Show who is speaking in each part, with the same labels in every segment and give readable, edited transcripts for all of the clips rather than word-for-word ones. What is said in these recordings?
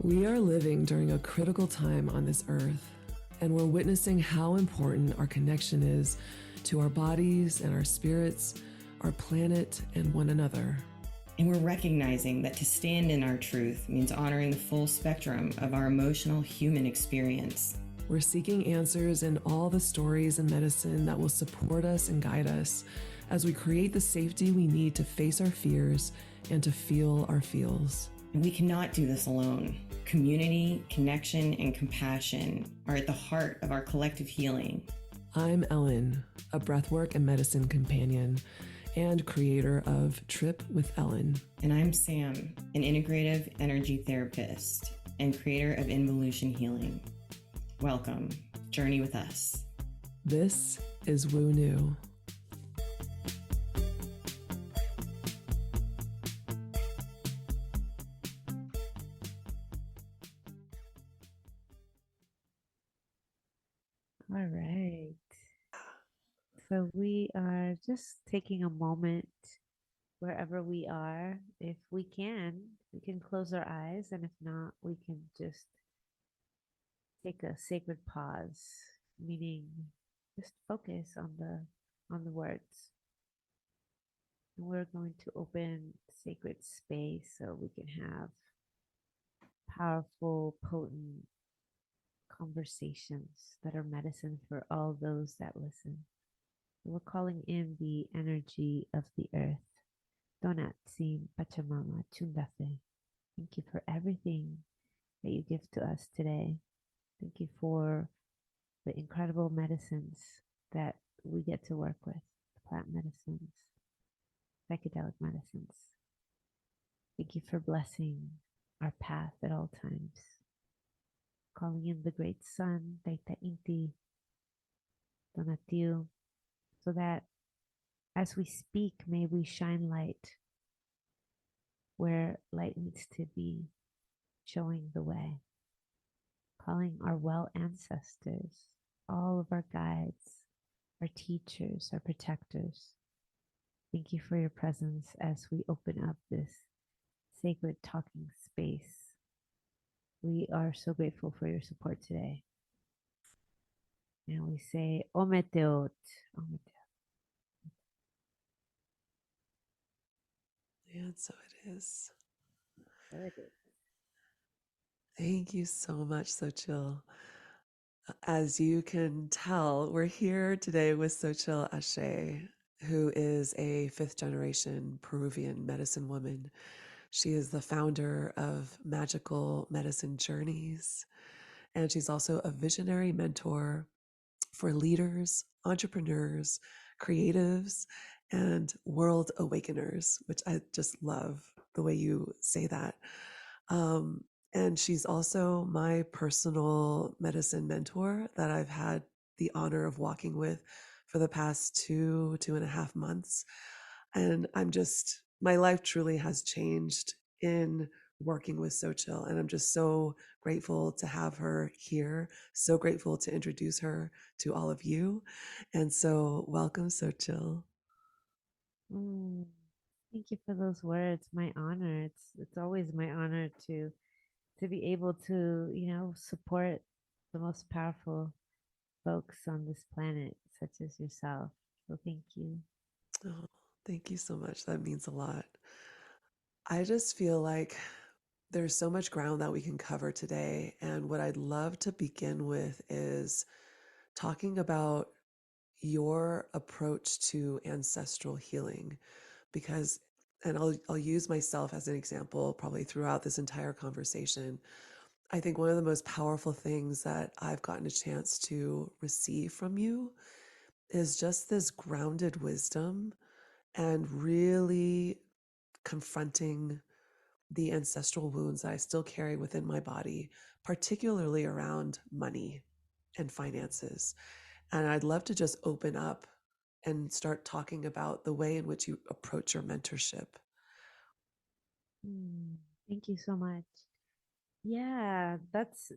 Speaker 1: We are living during a critical time on this earth, and we're witnessing how important our connection is to our bodies and our spirits, our planet, and one another.
Speaker 2: And we're recognizing that to stand in our truth means honoring the full spectrum of our emotional human experience.
Speaker 1: We're seeking answers in all the stories and medicine that will support us and guide us as we create the safety we need to face our fears and to feel our feels.
Speaker 2: And we cannot do this alone. Community, connection, and compassion are at the heart of our collective healing.
Speaker 1: I'm Ellen, a breathwork and medicine companion and creator of Trip with Ellen.
Speaker 2: And I'm Sam, an integrative energy therapist and creator of Involution Healing. Welcome. Journey with us.
Speaker 1: This is Woo New.
Speaker 3: All right. So we are just taking a moment wherever we are. If we can close our eyes, and if not, we can just take a sacred pause, meaning just focus on the words. And we're going to open sacred space so we can have powerful, potent conversations that are medicine for all those that listen. We're calling in the energy of the earth. Donatsim Pachamama Chundafe. Thank you for everything that you give to us today. Thank you for the incredible medicines that we get to work with, the plant medicines, psychedelic medicines. Thank you for blessing our path at all times. Calling in the great sun, Taita Inti, Donatiu, so that as we speak, may we shine light where light needs to be, showing the way. Calling our well ancestors, all of our guides, our teachers, our protectors. Thank you for your presence as we open up this sacred talking space. We are so grateful for your support today. And we say, Ometeot, Ometeot.
Speaker 1: And so it is.
Speaker 3: There it is.
Speaker 1: Thank you so much, Xochitl. As you can tell, we're here today with Xochitl Ashe, who is a fifth generation Peruvian medicine woman. She is the founder of Magical Medicine Journeys, and she's also a visionary mentor for leaders, entrepreneurs, creatives, and world awakeners, which I just love the way you say that. And she's also my personal medicine mentor that I've had the honor of walking with for the past 2.5 months. And my life truly has changed in working with Xochitl. And I'm just so grateful to have her here, so grateful to introduce her to all of you. And so welcome, Xochitl.
Speaker 3: Thank you for those words. My honor. It's always my honor to be able to, support the most powerful folks on this planet, such as yourself. So thank you.
Speaker 1: Oh, thank you so much. That means a lot. I just feel like there's so much ground that we can cover today. And what I'd love to begin with is talking about your approach to ancestral healing, because, and I'll use myself as an example probably throughout this entire conversation. I think one of the most powerful things that I've gotten a chance to receive from you is just this grounded wisdom and really confronting the ancestral wounds that I still carry within my body, particularly around money and finances. And I'd love to just open up and start talking about the way in which you approach your mentorship.
Speaker 3: Thank you so much. Yeah, that's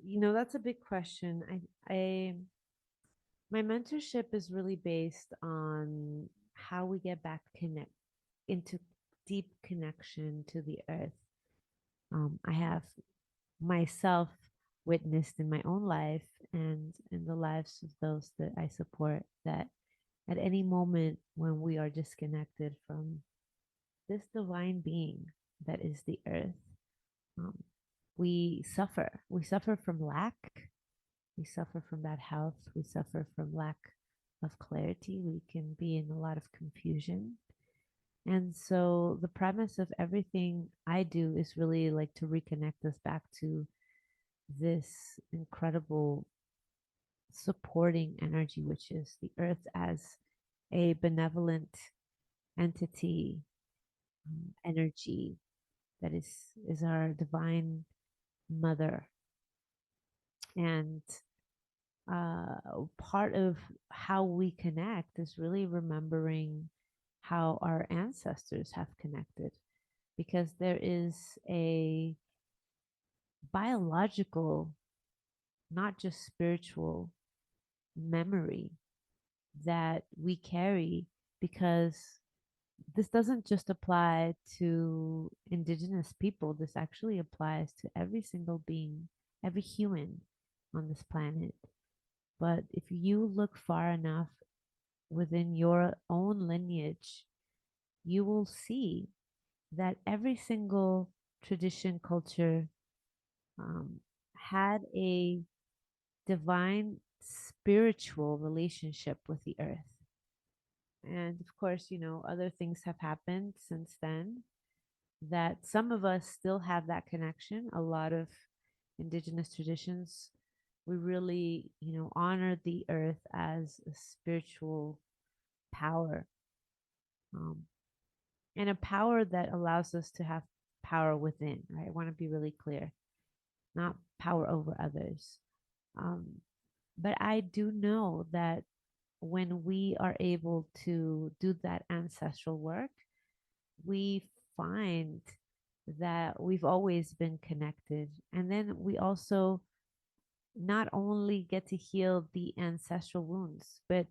Speaker 3: a big question. My mentorship is really based on how we get back into deep connection to the earth. I have myself witnessed in my own life and in the lives of those that I support, that at any moment when we are disconnected from this divine being that is the earth, um, we suffer. We suffer from lack. We suffer from bad health. We suffer from lack of clarity. We can be in a lot of confusion. And so the premise of everything I do is really like to reconnect us back to this incredible supporting energy, which is the earth as a benevolent entity, energy that is our divine mother. And part of how we connect is really remembering how our ancestors have connected, because there is a biological, not just spiritual memory that we carry, because this doesn't just apply to indigenous people. This actually applies to every single being, every human on this planet. But if you look far enough within your own lineage, you will see that every single tradition, culture, had a divine spiritual relationship with the earth. And of course, other things have happened since then that some of us still have that connection. A lot of indigenous traditions, we really, honor the earth as a spiritual power, um, and a power that allows us to have power within, right? I want to be really clear, not power over others. Um, but I do know that when we are able to do that ancestral work, we find that we've always been connected. And then we also not only get to heal the ancestral wounds, but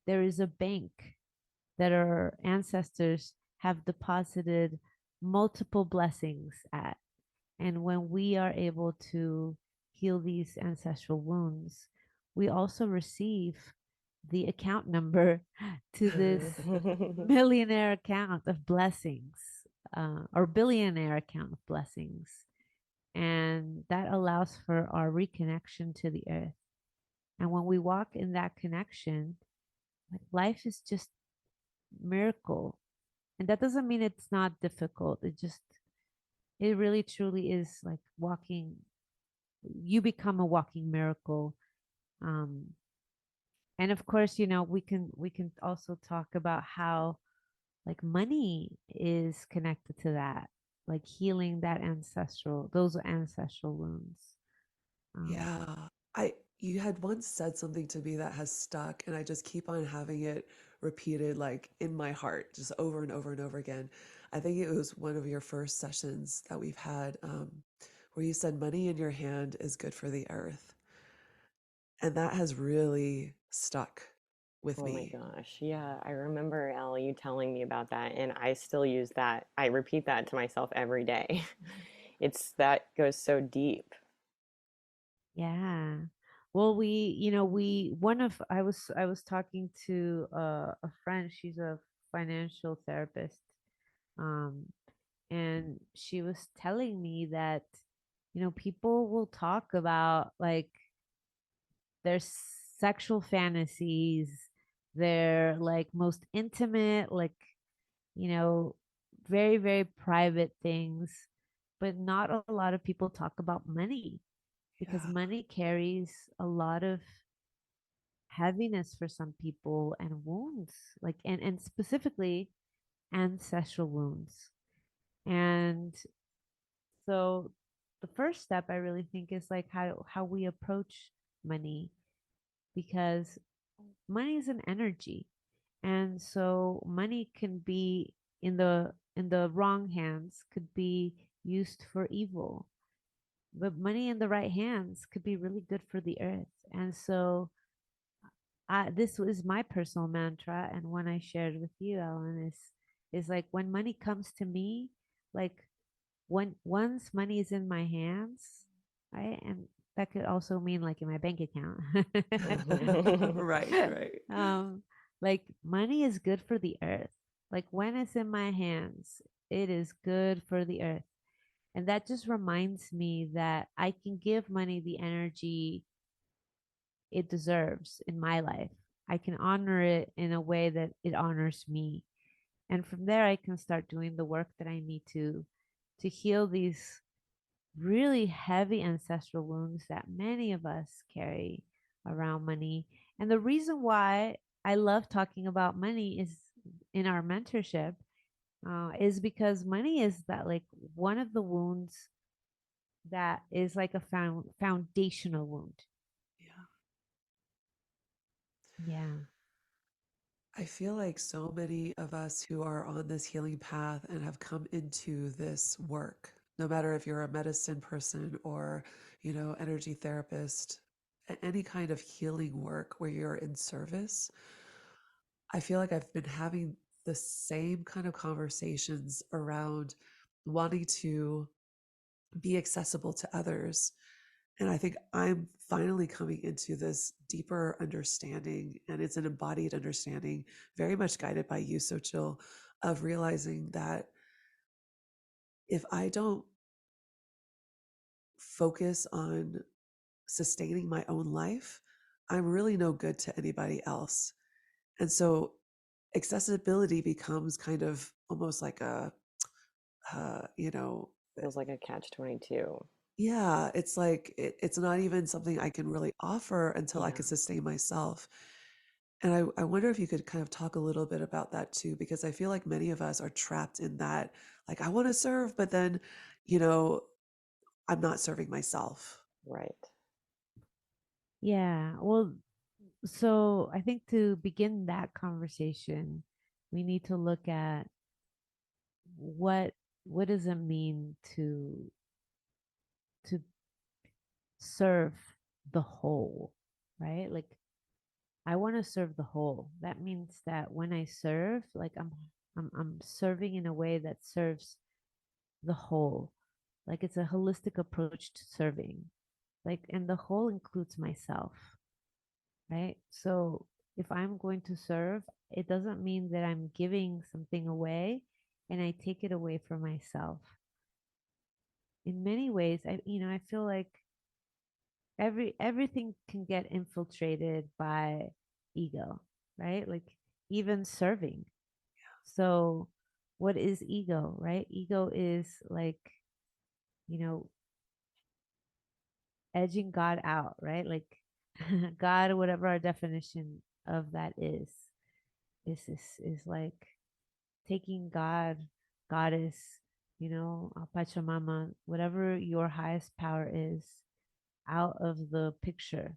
Speaker 3: there is a bank that our ancestors have deposited multiple blessings at. And when we are able to heal these ancestral wounds, we also receive the account number to this millionaire account of blessings, or billionaire account of blessings. And that allows for our reconnection to the earth. And when we walk in that connection, like, life is just miracle. And that doesn't mean it's not difficult. It really truly is like walking. You become a walking miracle. Um, and of course, we can also talk about how like money is connected to that, like healing those ancestral wounds. Um,
Speaker 1: Yeah. I You had once said something to me that has stuck and I just keep on having it repeated like in my heart just over and over and over again. I think it was one of your first sessions that we've had, where you said money in your hand is good for the earth. And that has really stuck with
Speaker 4: Oh my
Speaker 1: me.
Speaker 4: gosh. Yeah, I remember Elle, you telling me about that, and I still use that. I repeat that to myself every day. It's that goes so deep.
Speaker 3: yeah. Well, we one of I was talking to a friend. She's a financial therapist. Um, and she was telling me that people will talk about like their sexual fantasies, their like most intimate, like, you know very, very private things, but not a lot of people talk about money, because
Speaker 1: Yeah.
Speaker 3: money carries a lot of heaviness for some people, and wounds, like, and specifically ancestral wounds. And so the first step I really think is like how we approach money, because money is an energy. And so money can be in the wrong hands, could be used for evil. But money in the right hands could be really good for the earth. And so this was my personal mantra, and one I shared with you, Ellen, is like when money comes to me, like once money is in my hands, right? And that could also mean like in my bank account.
Speaker 1: Right, right.
Speaker 3: um, like money is good for the earth. Like when it's in my hands, it is good for the earth. And that just reminds me that I can give money the energy it deserves in my life. I can honor it in a way that it honors me. And from there I can start doing the work that I need to heal these really heavy ancestral wounds that many of us carry around money. And the reason why I love talking about money is in our mentorship is because money is that like one of the wounds that is like a foundational wound.
Speaker 1: Yeah.
Speaker 3: Yeah.
Speaker 1: I feel like so many of us who are on this healing path and have come into this work, no matter if you're a medicine person or, energy therapist, any kind of healing work where you're in service, I feel like I've been having the same kind of conversations around wanting to be accessible to others. And I think I'm finally coming into this deeper understanding, and it's an embodied understanding, very much guided by you, Xochitl, of realizing that if I don't focus on sustaining my own life, I'm really no good to anybody else. And so accessibility becomes kind of almost like a, uh, you know,
Speaker 4: Feels like a catch 22.
Speaker 1: yeah, it's like it's not even something I can really offer until I
Speaker 4: Yeah.
Speaker 1: can sustain myself. And I wonder if you could kind of talk a little bit about that too, because I feel like many of us are trapped in that, like, I want to serve, but then, you know, I'm not serving myself.
Speaker 4: Right.
Speaker 3: Yeah. Well, so I think to begin that conversation, we need to look at what what does it mean to serve the whole, right? Like I want to serve the whole. That means that when I serve, like I'm serving in a way that serves the whole. Like it's a holistic approach to serving. Like and the whole includes myself, right? So if I'm going to serve, it doesn't mean that I'm giving something away and I take it away from myself. In many ways, I feel like everything can get infiltrated by ego, right? Like even serving. So what is ego, right? Ego is like, you know, edging God out, right? Like God, whatever our definition of that is like taking God, goddess, Pachamama, whatever your highest power is, out of the picture.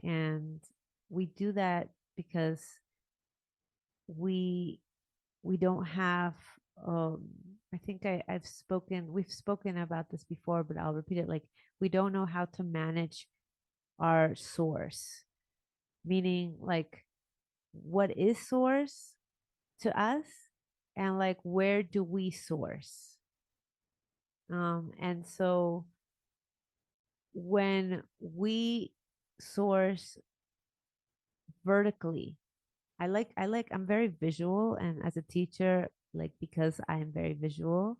Speaker 3: And we do that because we we don't have um I think we've spoken about this before, but I'll repeat it. Like we don't know how to manage our source, meaning like what is source to us and like where do we source. And so when we source vertically, I'm very visual, and as a teacher, like because I am very visual,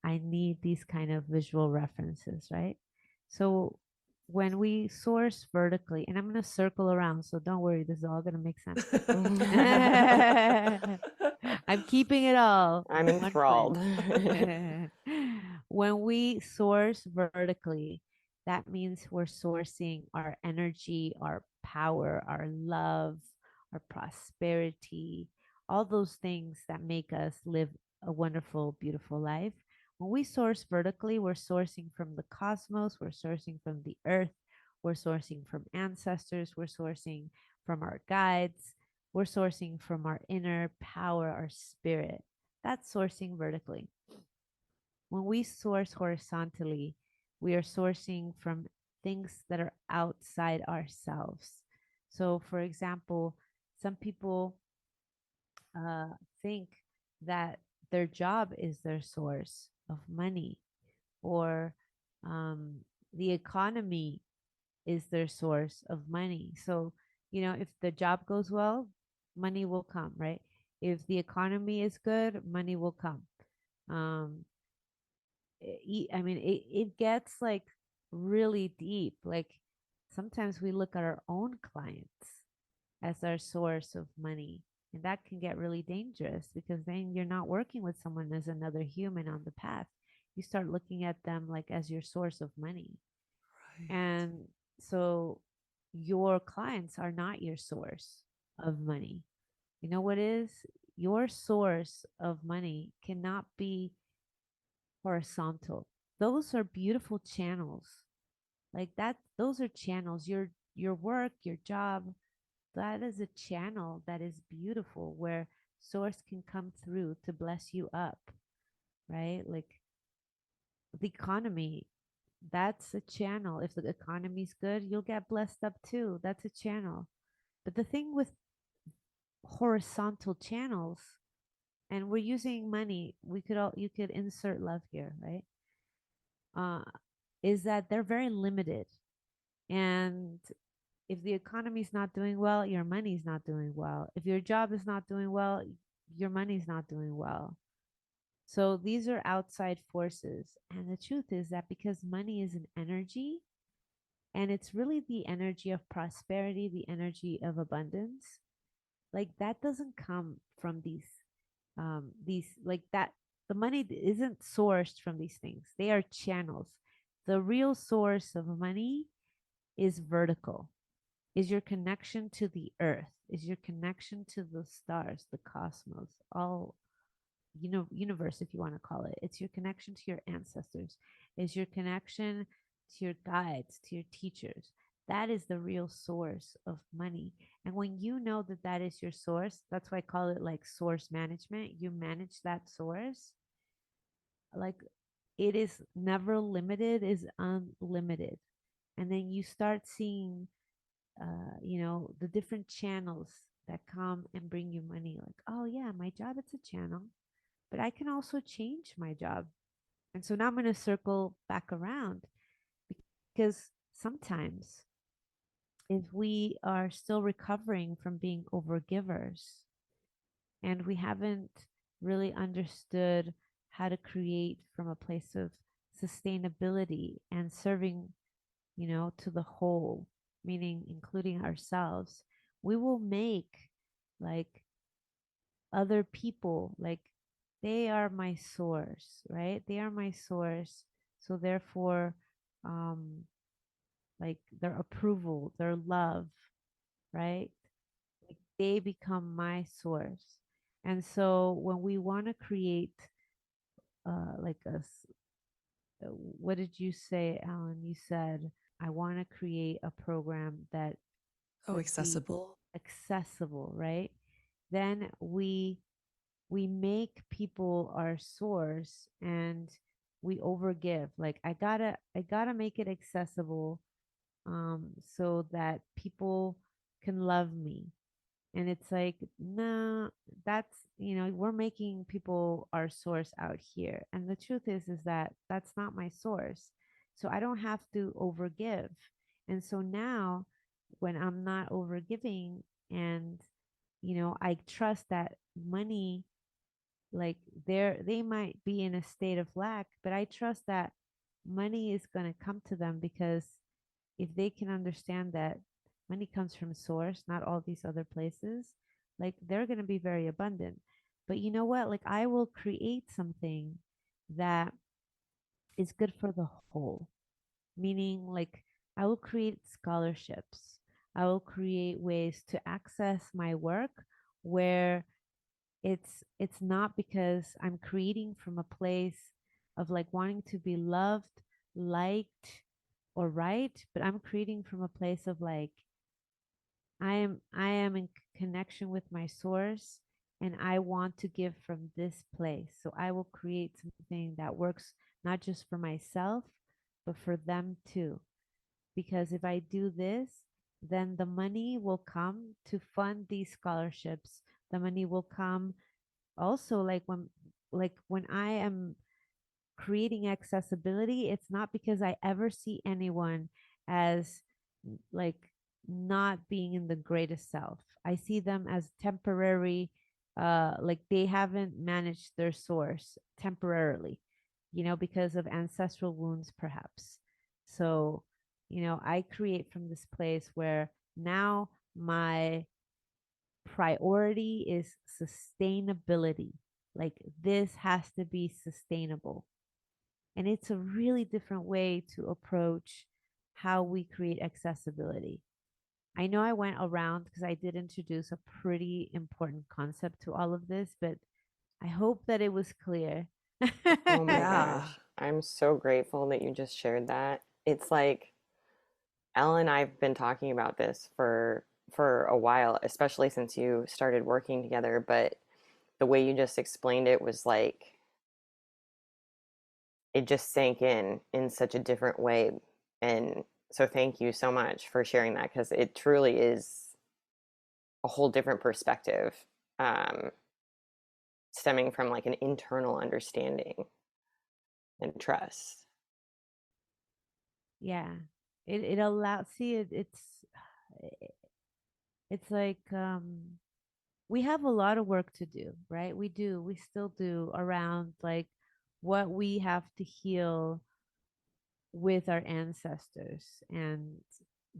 Speaker 3: I need these kind of visual references, right? So when we source vertically, and I'm going to circle around, so don't worry, this is all going to make sense. I'm keeping it all
Speaker 4: I'm
Speaker 3: in one place.
Speaker 4: enthralled.
Speaker 3: When we source vertically, that means we're sourcing our energy, our power, our love, our prosperity, all those things that make us live a wonderful, beautiful life. When we source vertically, we're sourcing from the cosmos, we're sourcing from the earth, we're sourcing from ancestors, we're sourcing from our guides, we're sourcing from our inner power, our spirit. That's sourcing vertically. When we source horizontally, we are sourcing from things that are outside ourselves. So, for example, some people uh, think that their job is their source of money, or um, the economy is their source of money. So, if the job goes well, money will come, right? If the economy is good, money will come. Um, I mean, it gets like really deep. Like sometimes we look at our own clients as our source of money. And that can get really dangerous because then you're not working with someone as another human on the path. You start looking at them like as your source of money.
Speaker 1: Right.
Speaker 3: And so your clients are not your source of money. You know what is? Your source of money cannot be horizontal. Those are beautiful channels. Like that, those are channels. Your work, your job, that is a channel that is beautiful where source can come through to bless you up, right? Like the economy, that's a channel. If the economy's good, you'll get blessed up too. That's a channel. But the thing with horizontal channels, and we're using money, you could insert love here, right? Uh, is that they're very limited. And if the economy's not doing well, your money's not doing well. If your job is not doing well, your money's not doing well. So these are outside forces. And the truth is that because money is an energy, and it's really the energy of prosperity, the energy of abundance, like that doesn't come from these like that. The money isn't sourced from these things. They are channels. The real source of money is vertical, is your connection to the earth, is your connection to the stars, the cosmos, all universe, if you want to call it. It's your connection to your ancestors, is your connection to your guides, to your teachers. That is the real source of money. And when you know that that is your source, that's why I call it like source management. You manage that source like it is never limited, is unlimited. And then you start seeing the different channels that come and bring you money. Like, oh yeah, my job, it's a channel, but I can also change my job. And so now I'm going to circle back around because sometimes if we are still recovering from being overgivers and we haven't really understood how to create from a place of sustainability and serving, to the whole, meaning including ourselves, we will make like other people like they are my source, right? They are my source. So therefore, um, like their approval, their love, right? Like they become my source. And so when we want to create like what did you say, Alan? You said, I want to create a program that
Speaker 1: Oh,
Speaker 3: could be
Speaker 1: accessible.
Speaker 3: accessible, right? Then we make people our source and we overgive. Like I gotta make it accessible so that people can love me. And it's like, no, that's, we're making people our source out here. And the truth is that that's not my source. So I don't have to overgive. And so now when I'm not overgiving and, I trust that money, like they might be in a state of lack, but I trust that money is going to come to them because if they can understand that money comes from source, not all these other places, like they're going to be very abundant. But you know what? Like I will create something that is good for the whole, meaning like I will create scholarships. I will create ways to access my work where it's not because I'm creating from a place of like wanting to be loved, liked, or right, but I'm creating from a place of like I am in connection with my source and I want to give from this place. So I will create something that works not just for myself, but for them too. Because if I do this, then the money will come to fund these scholarships. The money will come also like when I am creating accessibility, it's not because I ever see anyone as like not being in the greatest self. I see them as temporary, like they haven't managed their source temporarily, because of ancestral wounds, perhaps. So, I create from this place where now my priority is sustainability. Like this has to be sustainable. And it's a really different way to approach how we create accessibility. I know I went around because I did introduce a pretty important concept to all of this, but I hope that it was clear.
Speaker 4: Oh my
Speaker 1: Yeah.
Speaker 4: gosh. I'm so grateful that you just shared that. It's like Ella and I've been talking about this for a while, especially since you started working together, but the way you just explained it was like it just sank in such a different way. And so thank you so much for sharing that because it truly is a whole different perspective, um, stemming from like an internal understanding and trust.
Speaker 3: Yeah. It allows, see, it's like we have a lot of work to do, right? We still do, around like what we have to heal with our ancestors and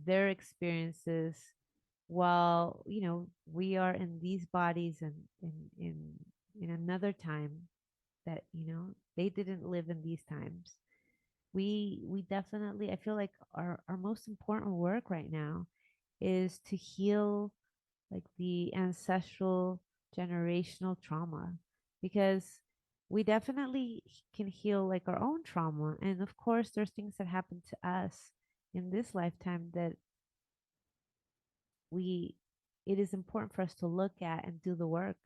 Speaker 3: their experiences, while we are in these bodies, and in another time that they didn't live in these times. We definitely, I feel like our most important work right now is to heal like the ancestral generational trauma, because we definitely can heal like our own trauma. And of course there's things that happen to us in this lifetime that we it is important for us to look at and do the work.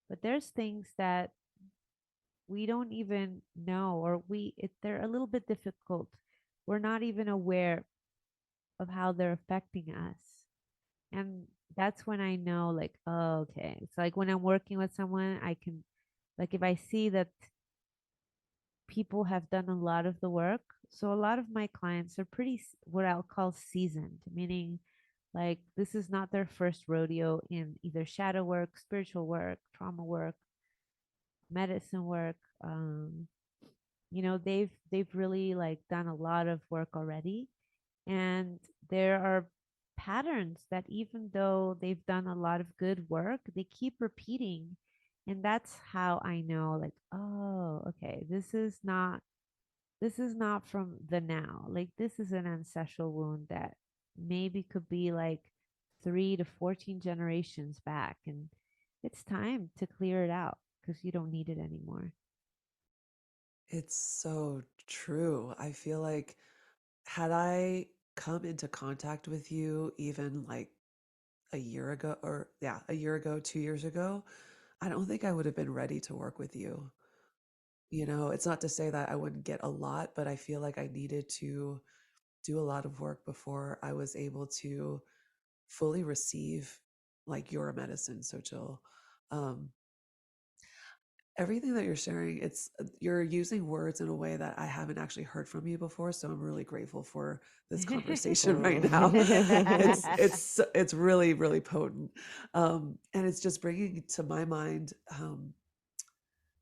Speaker 3: But there's things that we don't even know, or they're a little bit difficult. We're not even aware of how they're affecting us. And that's when I know, like, oh, okay. It's like when I'm working with someone, I can, like, if I see that people have done a lot of the work. So a lot of my clients are pretty, what I'll call seasoned, meaning like this is not their first rodeo in either shadow work, spiritual work, trauma work, medicine work. They've really like done a lot of work already. And there are patterns that even though they've done a lot of good work, they keep repeating. And that's how I know, like, oh, okay, this is not from the now. Like this is an ancestral wound that maybe could be like 3 to 14 generations back. And it's time to clear it out because you don't need it anymore.
Speaker 1: It's so true. I feel like had I come into contact with you even like a year ago, or yeah, a year ago, 2 years ago, I don't think I would have been ready to work with you. It's not to say that I wouldn't get a lot, but I feel like I needed to do a lot of work before I was able to fully receive like your medicine, so Jill. Um, Everything that you're sharing, you're using words in a way that I haven't actually heard from you before, so I'm really grateful for this conversation right now. It's really really potent, and it's just bringing to my mind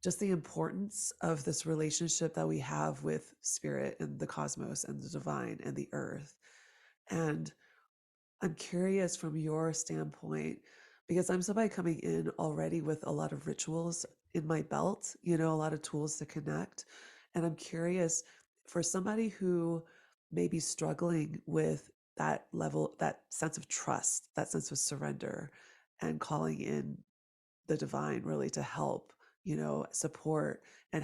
Speaker 1: just the importance of this relationship that we have with spirit and the cosmos and the divine and the earth. And I'm curious from your standpoint, because I'm somebody coming in already with a lot of rituals in my belt, a lot of tools to connect. And I'm curious for somebody who may be struggling with that level, that sense of trust, that sense of surrender, and calling in the divine really to help, support and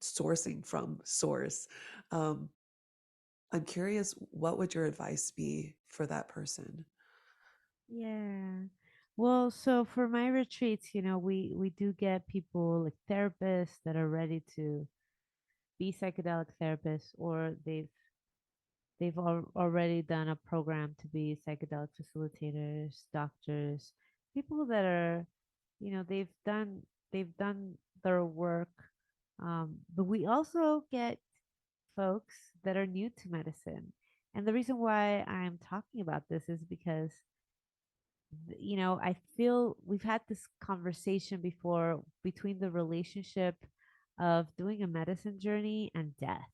Speaker 1: sourcing from source. Um, I'm curious, what would your advice be for that person?
Speaker 3: Yeah. Well, so for my retreats, we do get people like therapists that are ready to be psychedelic therapists, or already done a program to be psychedelic facilitators, doctors, people that are, they've done their work But we also get folks that are new to medicine. And the reason why I'm talking about this is because, I feel we've had this conversation before between the relationship of doing a medicine journey and death,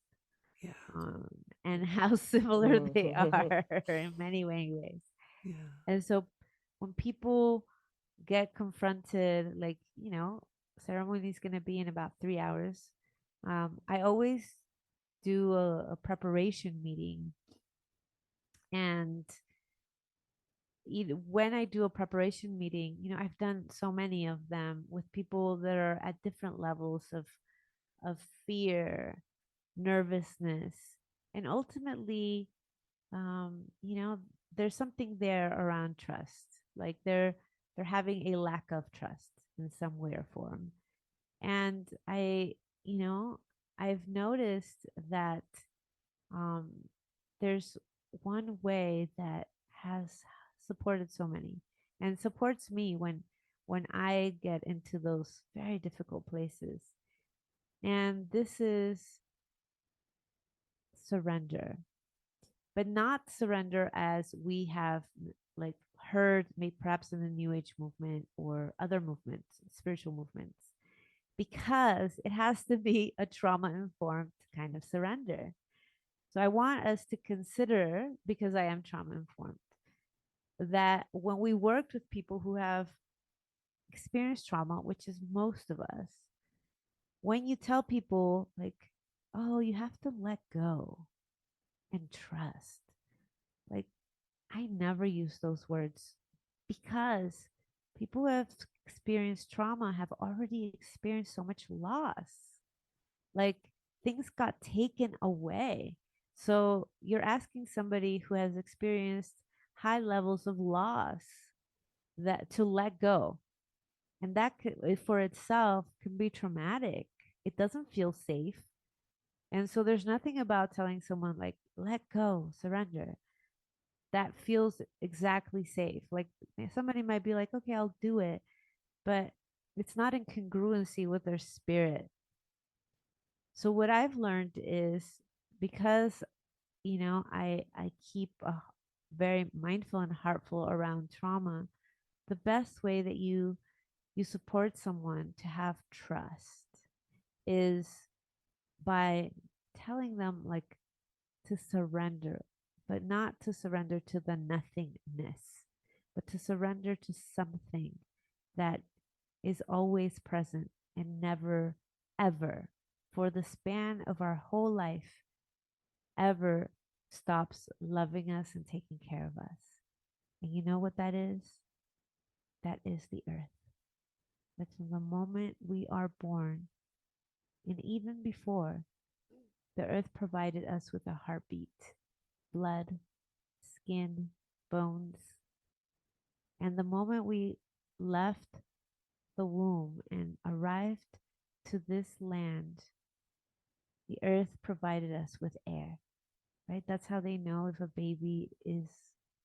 Speaker 1: Yeah.
Speaker 3: um, and how similar they are in many, many ways.
Speaker 1: Yeah.
Speaker 3: And so when people get confronted, like, ceremony is going to be in about 3 hours, I always do a preparation meeting. And when I do a preparation meeting, I've done so many of them with people that are at different levels of fear, nervousness, and ultimately, there's something there around trust. Like they're having a lack of trust in some way or form. And you know, I've noticed that um, there's one way that has supported so many and supports me when I get into those very difficult places. And this is surrender, but not surrender as we have like heard maybe perhaps in the new age movement or other movements, spiritual movements, because it has to be a trauma informed kind of surrender. So I want us to consider, because I am trauma informed, that when we worked with people who have experienced trauma, which is most of us, when you tell people, like, oh, you have to let go and trust, like, I never use those words because people who have experienced trauma have already experienced so much loss. Like, things got taken away. So you're asking somebody who has experienced high levels of loss that to let go. And that for itself can be traumatic. It doesn't feel safe. And so there's nothing about telling someone like let go, surrender, that feels exactly safe. Like somebody might be like, okay, I'll do it, but it's not in congruency with their spirit. So what I've learned is, because I keep very mindful and heartful around trauma, the best way that you support someone to have trust is by telling them like to surrender, but not to surrender to the nothingness, but to surrender to something that is always present and never, ever, for the span of our whole life, ever stops loving us and taking care of us. And you know what that is? That is the earth. That from the moment we are born, and even before, the earth provided us with a heartbeat, blood, skin, bones. And the moment we left the womb and arrived to this land, the earth provided us with air, right? That's how they know if a baby is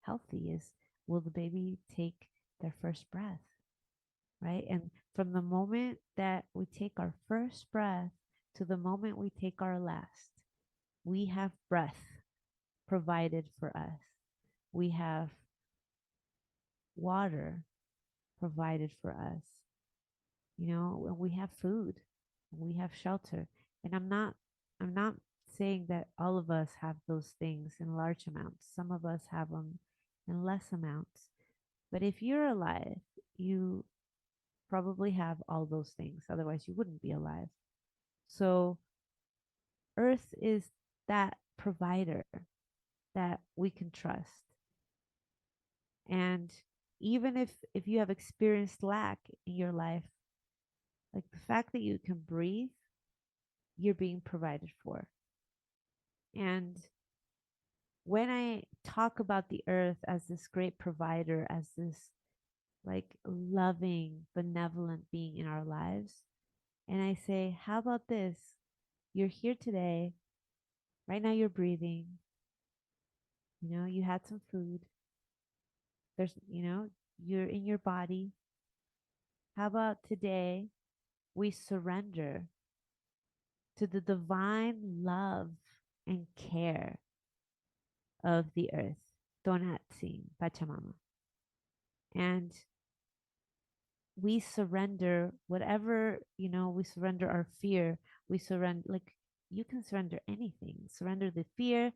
Speaker 3: healthy, is will the baby take their first breath, right? And from the moment that we take our first breath to the moment we take our last, we have breath provided for us. We have water provided for us. And we have food, we have shelter. And I'm not saying that all of us have those things in large amounts. Some of us have them in less amounts. But if you're alive, you probably have all those things. Otherwise, you wouldn't be alive. So, Earth is that provider that we can trust. And even if you have experienced lack in your life, like the fact that you can breathe, you're being provided for. And when I talk about the earth as this great provider, as this like loving, benevolent being in our lives, and I say, how about this? You're here today. Right now, you're breathing. You had some food. You're in your body. How about today we surrender to the divine love and care of the earth, Tonatsin, Pachamama. And we surrender whatever, we surrender our fear. We surrender, like, you can surrender anything. Surrender the fear,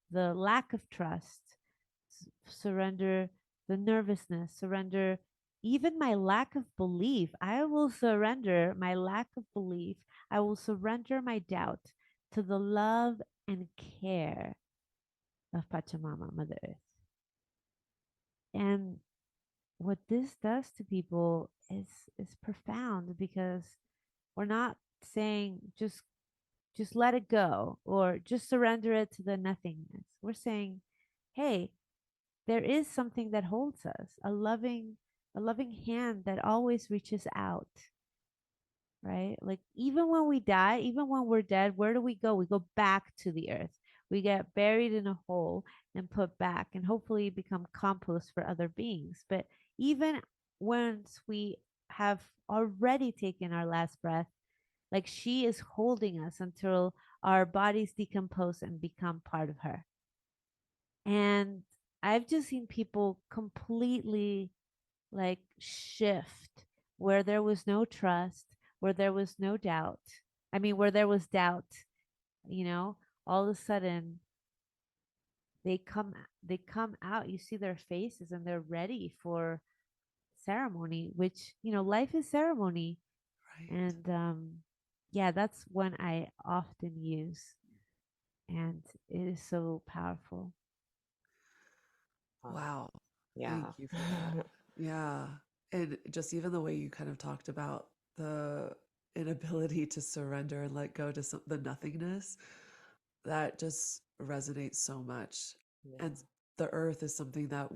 Speaker 3: the lack of trust, surrender the nervousness, surrender even my lack of belief. I will surrender my lack of belief. I will surrender my doubt to the love and care of Pachamama, Mother Earth. And what this does to people is profound, because we're not saying just let it go or just surrender it to the nothingness. We're saying, hey, there is something that holds us, a loving hand that always reaches out, right? Like, even when we die, even when we're dead, where do we go? We go back to the earth. We get buried in a hole and put back, and hopefully become compost for other beings. But even once we have already taken our last breath, like, she is holding us until our bodies decompose and become part of her. And I've just seen people completely, like, shift where there was no trust, where there was no doubt. I mean, where there was doubt, you know, all of a sudden they come out. You see their faces and they're ready for ceremony, which, life is ceremony.
Speaker 1: Right.
Speaker 3: And yeah, that's when I often use, and it is so powerful.
Speaker 4: Oh,
Speaker 1: Wow. Thank
Speaker 4: yeah.
Speaker 1: you for that. Yeah. And just even the way you kind of talked about the inability to surrender and let go to the nothingness, that just resonates so much. And
Speaker 4: Yeah.
Speaker 1: the earth is something that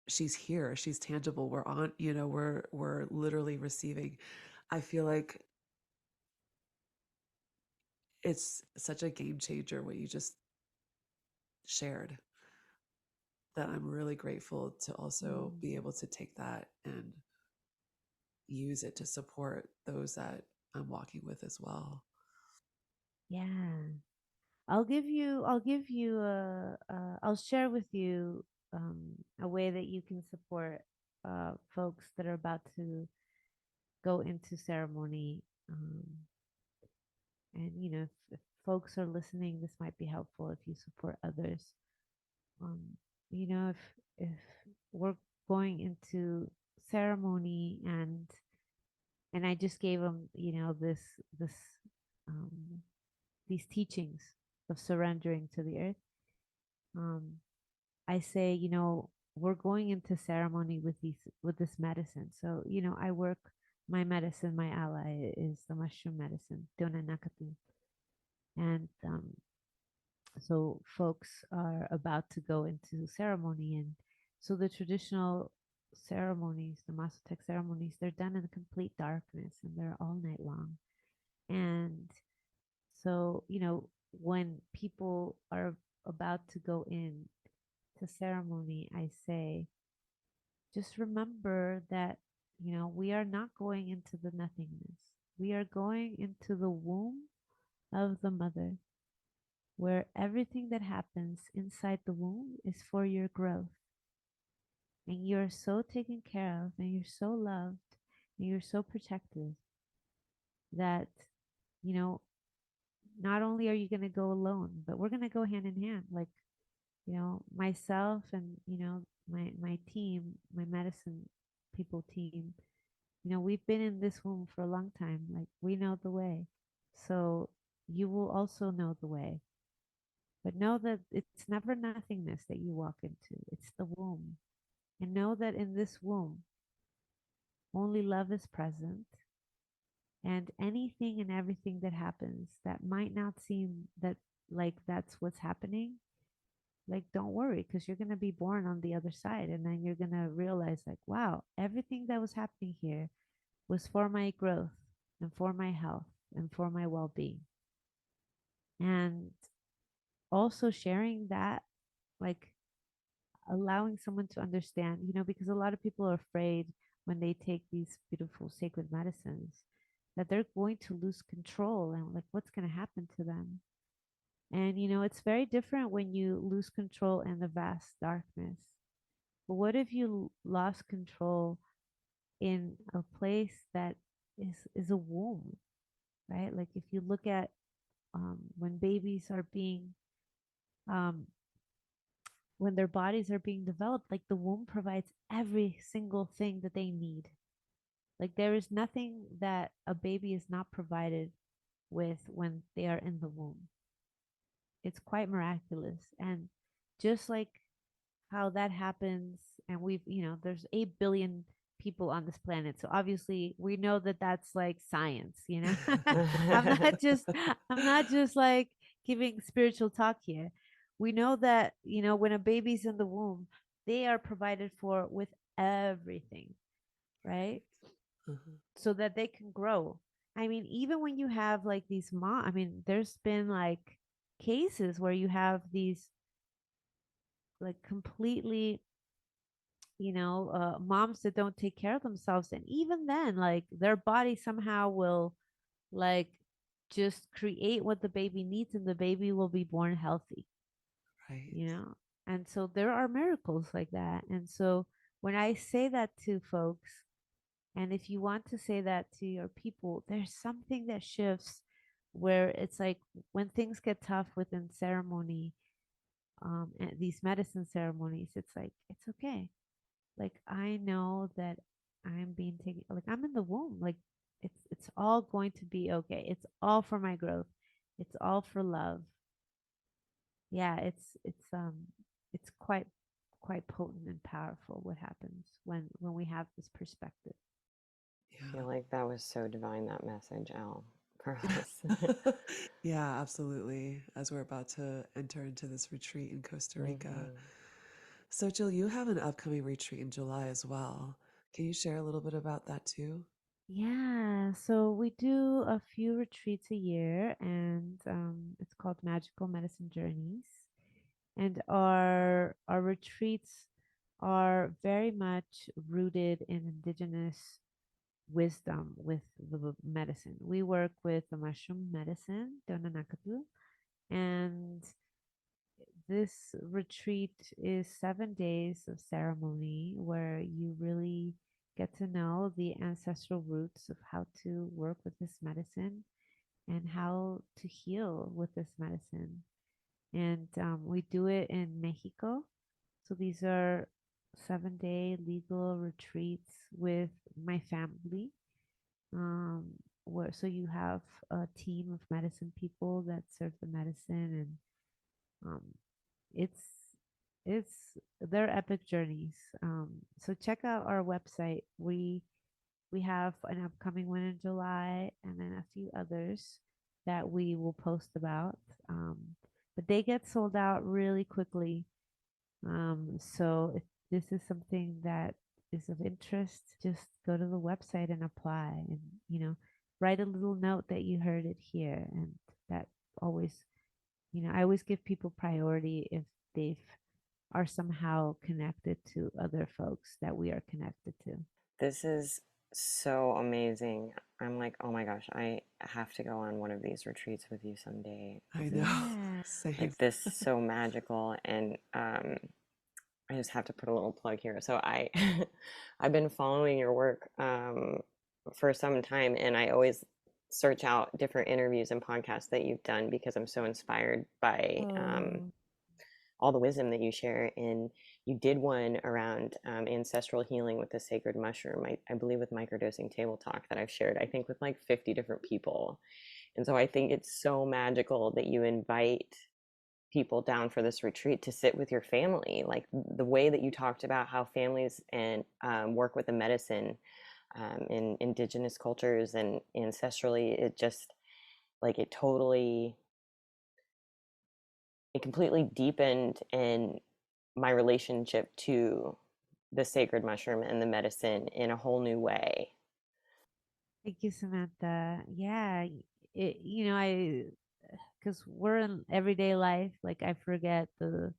Speaker 1: she's here, she's tangible. We're on, we're literally receiving. I feel like it's such a game changer what you just shared, that I'm really grateful to also
Speaker 3: Mm,
Speaker 1: be able to take that and use it to support those that I'm walking with as well.
Speaker 3: yeah. I'll share with you a way that you can support folks that are about to go into ceremony. And if folks are listening, this might be helpful if you support others. Um, if we're going into ceremony, and I just gave them, this um, these teachings of surrendering to the earth. Um, I say, we're going into ceremony with this medicine. So, I work my medicine, my ally is the mushroom medicine, Dona Nakatu. And so folks are about to go into ceremony, and so the traditional ceremonies, the Mazatec ceremonies, they're done in complete darkness and they're all night long. And so, when people are about to go in to ceremony, I say, just remember that, we are not going into the nothingness. We are going into the womb of the mother, where everything that happens inside the womb is for your growth. And you're so taken care of, and you're so loved, and you're so protected that, you know, not only are you going to go alone, but we're going to go hand in hand. Like, myself and, my team, my medicine people team, we've been in this womb for a long time. Like, we know the way. So you will also know the way. But know that it's never nothingness that you walk into, it's the womb. And know that in this womb, only love is present. And anything and everything that happens that might not seem that like that's what's happening, like, don't worry, because you're going to be born on the other side. And then you're going to realize, like, wow, everything that was happening here was for my growth and for my health and for my well being. And also sharing that, like, allowing someone to understand, because a lot of people are afraid when they take these beautiful sacred medicines that they're going to lose control and like what's going to happen to them. And it's very different when you lose control in the vast darkness. But what if you lost control in a place that is a womb, right? Like if you look at when babies are being um, when their bodies are being developed, like the womb provides every single thing that they need. Like there is nothing that a baby is not provided with when they are in the womb. It's quite miraculous. And just like how that happens, and there's 8 billion people on this planet. So obviously we know that that's like science. I'm not just I'm not just like giving spiritual talk here. We know that, when a baby's in the womb, they are provided for with everything, right?
Speaker 1: Uh-huh.
Speaker 3: So that they can grow. I mean, even when you have like these I mean, there's been like cases where you have these like completely, moms that don't take care of themselves. And even then, like their body somehow will like just create what the baby needs and the baby will be born healthy,
Speaker 1: Right.
Speaker 3: you know? And so there are miracles like that. And so when I say that to folks, and if you want to say that to your people, there's something that shifts where it's like when things get tough within ceremony, and these medicine ceremonies, it's like, it's okay. Like I know that I'm being taken, like I'm in the womb. Like it's all going to be okay. It's all for my growth. It's all for love. Yeah, it's quite potent and powerful what happens when we have this perspective.
Speaker 4: I feel like that was so divine, that message, Elle, for us.
Speaker 1: Yeah. Yeah, absolutely. As we're about to enter into this retreat in Costa Rica.
Speaker 4: Mhm.
Speaker 1: So, Jill, you have an upcoming retreat in July as well. Can you share a little bit about that too?
Speaker 3: Yeah, so we do a few retreats a year, and it's called Magical Medicine Journeys. And our retreats are very much rooted in indigenous wisdom with the medicine. We work with the mushroom medicine, Donanakatu, and this retreat is 7 days of ceremony where you really get to know the ancestral roots of how to work with this medicine and how to heal with this medicine. And we do it in Mexico. So these are 7-day legal retreats with my family. Um, where so you have a team of medicine people that serve the medicine, and um, it's it's they're epic journeys. So check out our website. We have an upcoming one in July, and then a few others that we will post about. Um, but they get sold out really quickly. So if this is something that is of interest, just go to the website and apply, and write a little note that you heard it here, and that always, I always give people priority if they've are somehow connected to other folks that we are connected to.
Speaker 4: This is so amazing. I'm like, oh my gosh, I have to go on one of these retreats with you someday.
Speaker 1: I
Speaker 4: This
Speaker 1: know.
Speaker 4: is
Speaker 3: Yeah.
Speaker 1: Same.
Speaker 4: like this so magical, and I just have to put a little plug here. So I I've been following your work for some time, and I always search out different interviews and podcasts that you've done because I'm so inspired by
Speaker 3: Oh,
Speaker 4: all the wisdom that you share. And you did one around ancestral healing with the sacred mushroom, I believe with microdosing table talk that I've shared, I think with like 50 different people. And so I think it's so magical that you invite people down for this retreat to sit with your family, like the way that you talked about how families and work with the medicine in indigenous cultures and ancestrally. It just like it completely deepened in my relationship to the sacred mushroom and the medicine in a whole new way.
Speaker 3: thank you, Samantha. Yeah, I because we're in everyday life, like I forget the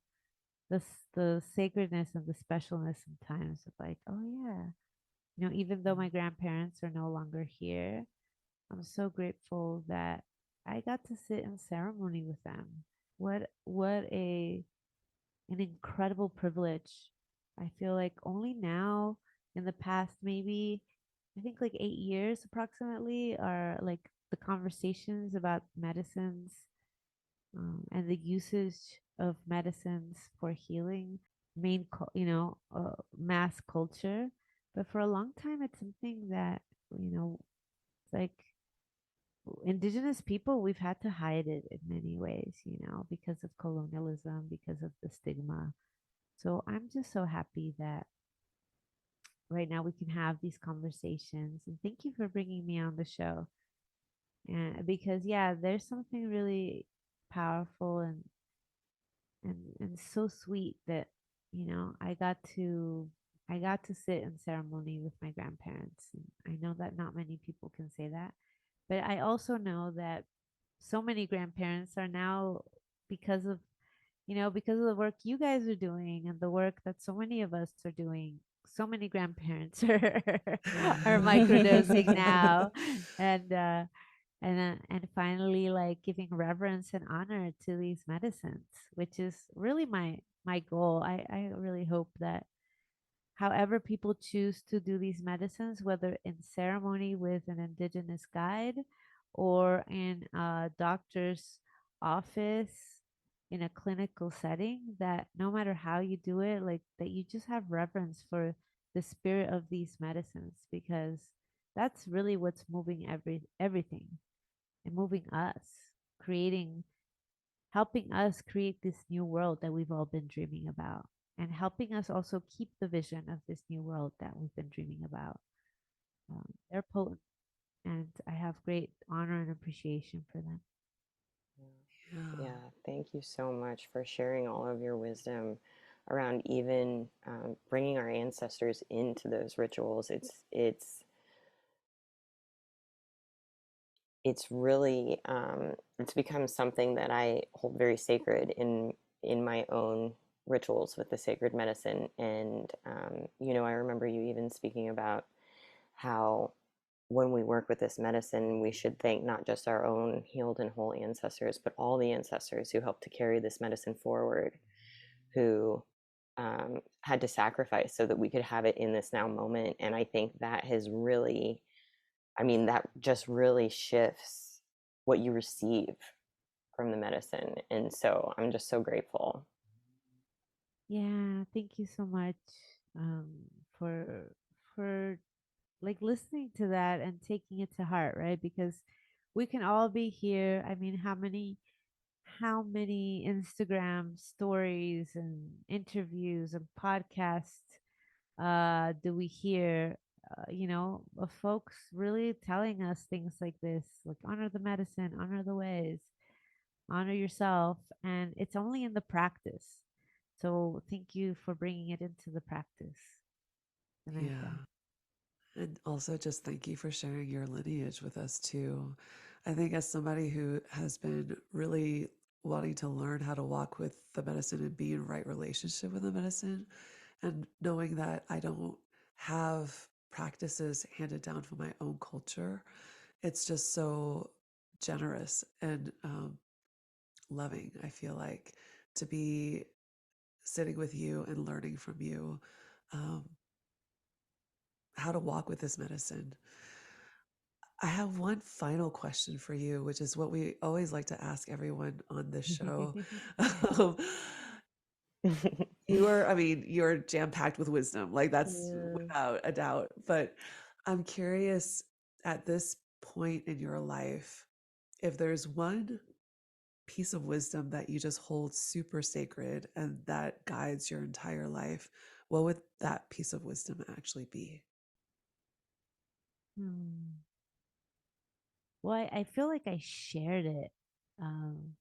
Speaker 3: sacredness and the specialness sometimes of like, oh yeah, even though my grandparents are no longer here, I'm so grateful that I got to sit in ceremony with them. What a an incredible privilege. I feel like only now in the past maybe I think like 8 years approximately are like the conversations about medicines and the usage of medicines for healing mass culture. But for a long time it's something that it's like indigenous people, we've had to hide it in many ways, because of colonialism, because of the stigma. So I'm just so happy that right now we can have these conversations. And thank you for bringing me on the show. And because yeah, there's something really powerful and so sweet that I got to sit in ceremony with my grandparents. And I know that not many people can say that, but I also know that so many grandparents are now, because of because of the work you guys are doing and the work that so many of us are doing, so many grandparents are microdosing now, and finally like giving reverence and honor to these medicines, which is really my goal. I really hope that however people choose to do these medicines, whether in ceremony with an indigenous guide or in a doctor's office in a clinical setting, that no matter how you do it, like that you just have reverence for the spirit of these medicines, because that's really what's moving everything and moving us, creating helping us create this new world that we've all been dreaming about, and helping us also keep the vision of this new world that we've been dreaming about. They're potent, and I have great honor and appreciation for them.
Speaker 1: Yeah.
Speaker 4: Yeah, thank you so much for sharing all of your wisdom around even bringing our ancestors into those rituals. It's really it's become something that I hold very sacred in my own rituals with the sacred medicine. And I remember you even speaking about how when we work with this medicine, we should thank not just our own healed and whole ancestors, but all the ancestors who helped to carry this medicine forward, who had to sacrifice so that we could have it in this now moment. And I think that has really, that just really shifts what you receive from the medicine. And so I'm just so grateful.
Speaker 3: Yeah, thank you so much um, for like listening to that and taking it to heart, right? Because we can all be here. I mean, how many Instagram stories and interviews and podcasts do we hear of folks really telling us things like this, like honor the medicine, honor the ways, honor yourself, and it's only in the practice. So thank you for bringing it into the practice, Samantha.
Speaker 1: Yeah. And also just thank you for sharing your lineage with us too. I think as somebody who has been really wanting to learn how to walk with the medicine and be in right relationship with the medicine, and knowing that I don't have practices handed down from my own culture, it's just so generous and loving. I feel like to be sitting with you and learning from you um, how to walk with this medicine. I have one final question for you, which is what we always like to ask everyone on this show. Um, you're jam packed with wisdom. Like that's
Speaker 3: Yeah.
Speaker 1: without a doubt. But I'm curious at this point in your life, if there's one piece of wisdom that you just hold super sacred and that guides your entire life, what would that piece of wisdom actually be?
Speaker 3: Hmm. Well, I feel like I shared it, um,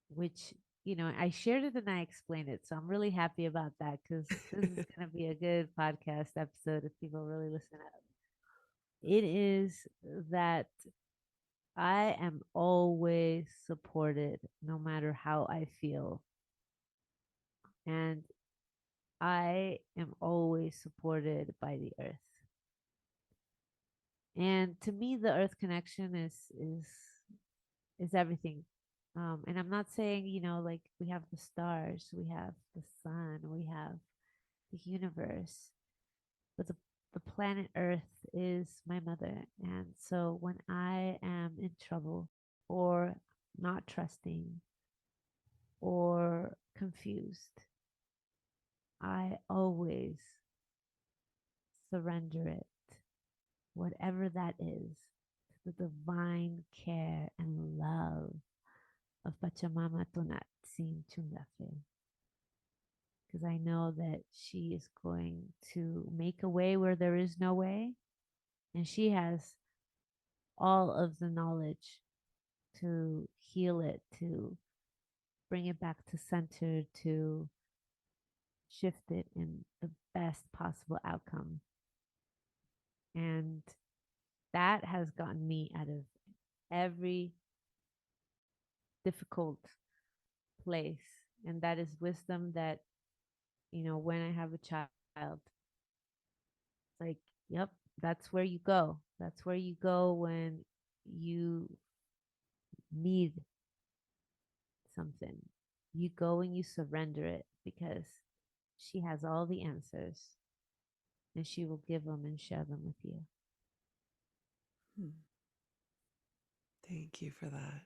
Speaker 3: which, I shared it and I explained it. So I'm really happy about that, because this is going to be a good podcast episode if people really listen up. It is that I am always supported no matter how I feel. And I am always supported by the earth. And to me, the earth connection is everything. And I'm not saying, like we have the stars, we have the sun, we have the universe, but the planet Earth is my mother. And so when I am in trouble or not trusting or confused, I always surrender it, whatever that is, to the divine care and love of Pachamama Tonatsin Chungafe. Because I know that she is going to make a way where there is no way. And she has all of the knowledge to heal it, to bring it back to center, to shift it in the best possible outcome. And that has gotten me out of every difficult place. And that is wisdom that, when I have a child, it's like, yep, that's where you go. That's where you go when you need something. You go and you surrender it because she has all the answers and she will give them and share them with you.
Speaker 1: Thank you for that.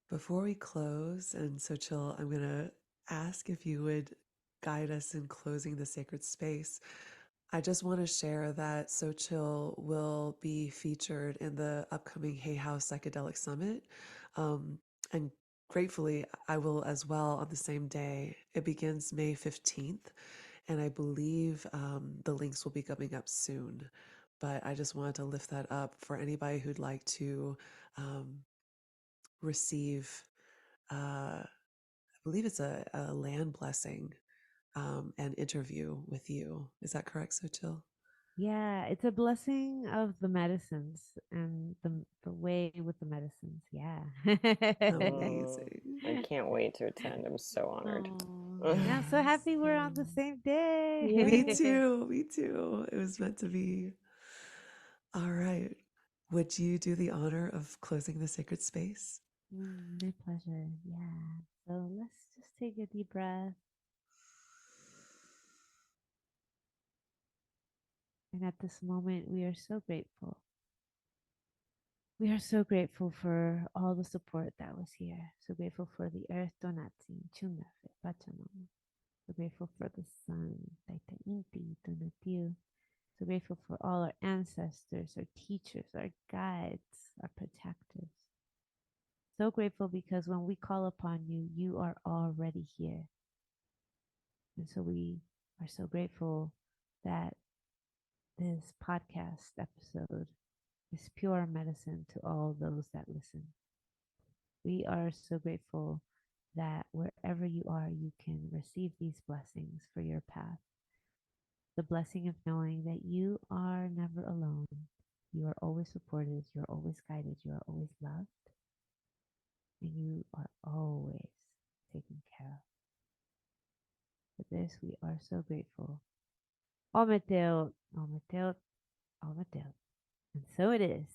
Speaker 1: Before we close, and Xochitl, I'm going to ask if you would guide us in closing the sacred space. I just want to share that Xochitl will be featured in the upcoming Hay House Psychedelic Summit. And gratefully, I will as well on the same day. It begins May 15th, and I believe the links will be coming up soon. But I just wanted to lift that up for anybody who'd like to receive, I believe it's a land blessing and interview with you. Is that correct, Xochitl?
Speaker 3: Yeah, it's a blessing of the medicines and the way with the medicines. Yeah.
Speaker 1: Amazing.
Speaker 4: I can't wait to attend. I'm so honored.
Speaker 3: Yeah, I'm so happy we're on the same day.
Speaker 1: Me too. Me too. It was meant to be. All right. Would you do the honor of closing the sacred space?
Speaker 3: My pleasure. Yeah. So let's just take a deep breath. And at this moment, we are so grateful. We are so grateful for all the support that was here. So grateful for the earth, Donatsi, Chungafe, Pachamama. So grateful for the sun, Taita Inti, Donatiu. So grateful for all our ancestors, our teachers, our guides, our protectors. So grateful because when we call upon you, you are already here. And so we are so grateful that this podcast episode is pure medicine to all those that listen. We are so grateful that wherever you are, you can receive these blessings for your path. The blessing of knowing that you are never alone. You are always supported. You're always guided. You are always loved. And you are always taken care of. For this, we are so grateful. Ometeot, Ometeot, Ometeot. And so it is.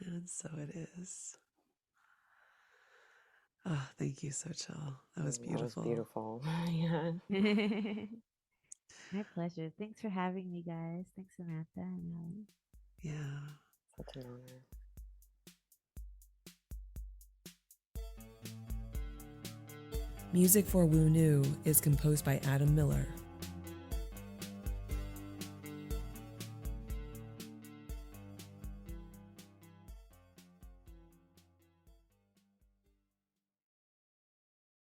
Speaker 1: And so it is. Oh, thank you, Xochitl. That was beautiful.
Speaker 4: That was beautiful. Yeah.
Speaker 3: My pleasure. Thanks for having me, guys. Thanks, Samantha and Ellen.
Speaker 1: Yeah.
Speaker 4: Such an honor.
Speaker 5: Music for Wu Nu is composed by Adam Miller.